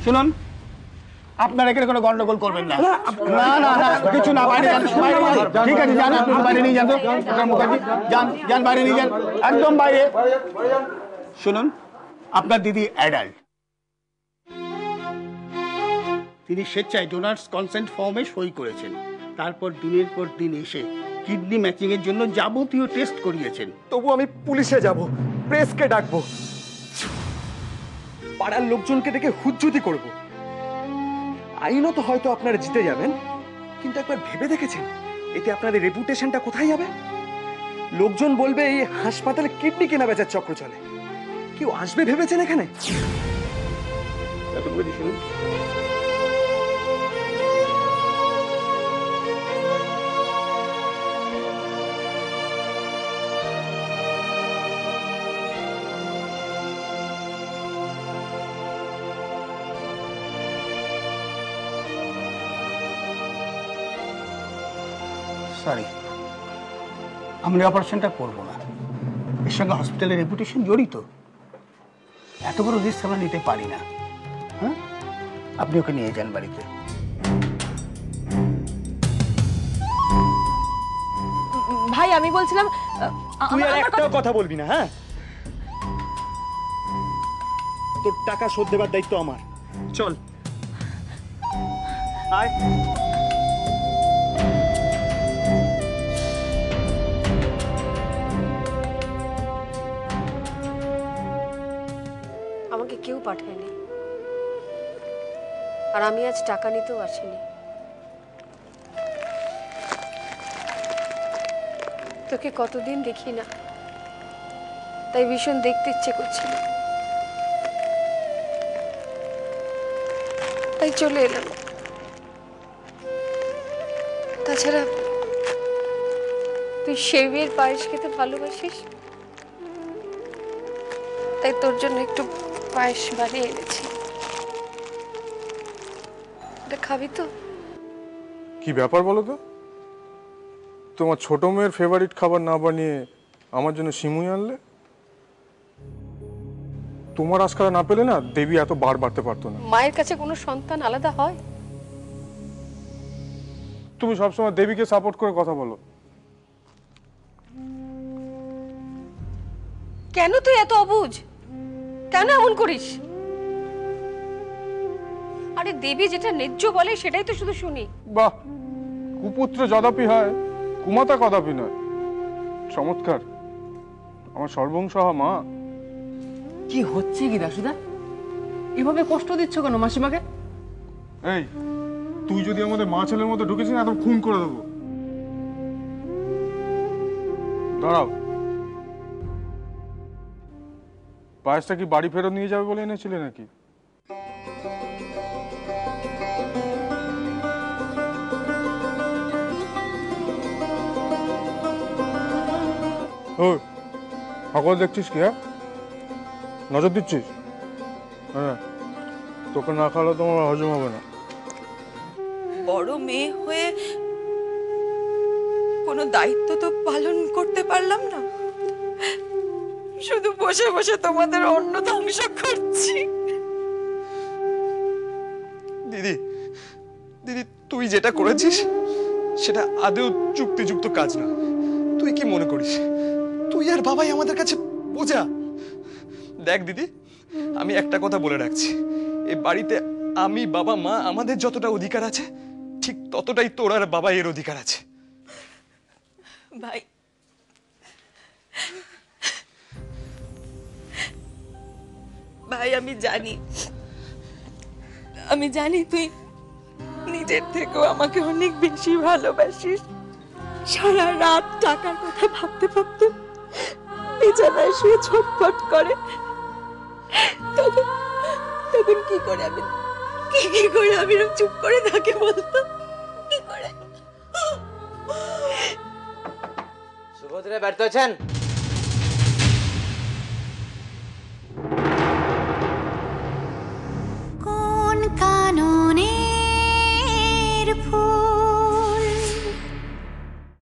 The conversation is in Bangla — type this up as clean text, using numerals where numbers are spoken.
শুনুন, আপনারা এখানে কোনো গন্ডগোল করবেন না। না না না, কিছু না, বাইরে যান, বাইরে যান। ঠিক আছে, যান, বাইরে নিয়ে যান তো মুখার্জি, যান যান, বাইরে নিয়ে যান, একদম বাইরে। শুনুন, আপনার দিদি অ্যাডাল্ট, তিনি স্বেচ্ছায় ডোনার্স কনসেন্ট ফর্মে সই করেছেন। তারপর দিনের পর দিন এসে কিডনি ম্যাচিং এর জন্য যাবতীয় টেস্ট করিয়েছেন। তবু আমি পুলিশে যাব, প্রেসকে ডাকবো, পাড়ার লোকজনকে ডেকে হুজ্জুতি করব। আইনত হয়তো আপনারা জিতে যাবেন, কিন্তু একবার ভেবে দেখেছেন এতে আপনাদের রেপুটেশনটা কোথায় যাবে? লোকজন বলবে এই হাসপাতালে কিডনি কেনা বেচার চক্র চলে। কেউ আসবে ভেবেছেন এখানে? শুনুন, সরি, আমরা অপারেশনটা করবো না। এর সঙ্গে হসপিটালের রেপুটেশন জড়িত, এত বড় রিস্ক আমরা নিতে পারি না। হ্যাঁ, আপনি ওকে নিয়ে যান বাড়িতে। ভাই আমি বলছিলাম তুই আর একটাও কথা বলবি না, হ্যাঁ? তোর টাকা শোধ দেবার দায়িত্ব আমার। চল আয়। আমাকে কেউ পাঠায়নি, আর আমি আজ টাকা নিতেও আসিনি। তোকে কতদিন দেখি না, তাই ভীষণ দেখতে ইচ্ছে করছিল, তাই চলে এলাম। তাছাড়া তুই সেবির পায়েস খেতে ভালোবাসিস, তাই তোর জন্য একটু পায়েস বানিয়ে এনেছি, এটা খাবি তো? কি ব্যাপার বলো তো? তোমার ছোট মেয়ের ফেভারিট খাবার না বানিয়ে আমার জন্য সিমুই আনলে। তোমার আজকাল না পেলে না দেবী এত বার বাড়তে পারতো না। মায়ের কাছে কোনো সন্তান আলাদা হয়? তুমি সবসময় দেবীকে সাপোর্ট করে কথা বলো। কেন তুই এত অবুঝ? কেন এমন করিস? আরে দেবী যেটা ন্যায্য বলে সেটাই তো শুধু শুনি। বাহ, কুপুত্র যদাপি হয়, কুমাতা কদাপি নয়। চমৎকার, আমার সর্বংসহা মা। কি হচ্ছে কি দাসুদা? এভাবে কষ্ট দিচ্ছ কেন মাসিমাকে? এই, তুই যদি আমাদের মা ছেলের মধ্যে ঢুকেছিস না, একদম খুন করে দেবো। দাঁড়াও, পায়েসটা কি বাড়ি ফেরত নিয়ে যাবে বলে এনেছিলে নাকি? ও সকল দেখছিস কি? হ্যাঁ, নজর দিচ্ছিস? হ্যাঁ, তোকে না খাওয়ালে তোমার হজম হবে না। বড় মেয়ে হয়ে কোনো দায়িত্ব তো পালন করতে পারলাম না, শুধু বসে বসে তোমাদের অন্ন ধ্বংস করছি। দিদি, দিদি তুই যেটা করেছিস সেটা আদৌ যুক্তিযুক্ত কাজ না। তুই কি মনে করিস তুই আর বাবাই আমাদের কাছে বোঝা? দেখ দিদি, আমি একটা কথা বলে রাখছি, এই বাড়িতে আমি, বাবা, মা আমাদের যতটা অধিকার আছে ঠিক ততটাই তোর আর বাবা এর অধিকার আছে। ভাই, ভাই আমি জানি তুই নিজের থেকেও আমাকে অনেক বেশি ভালোবাসিস। সারা রাত টাকার কথা ভাবতে ভাবতে বিছানায় শুয়ে ছটফট করে। তখন কি করে আমি চুপ করে থাকি বলতো? কি করে? সুভদ্রা ব্যর্থ হচ্ছেন? কোন কাননের ফুল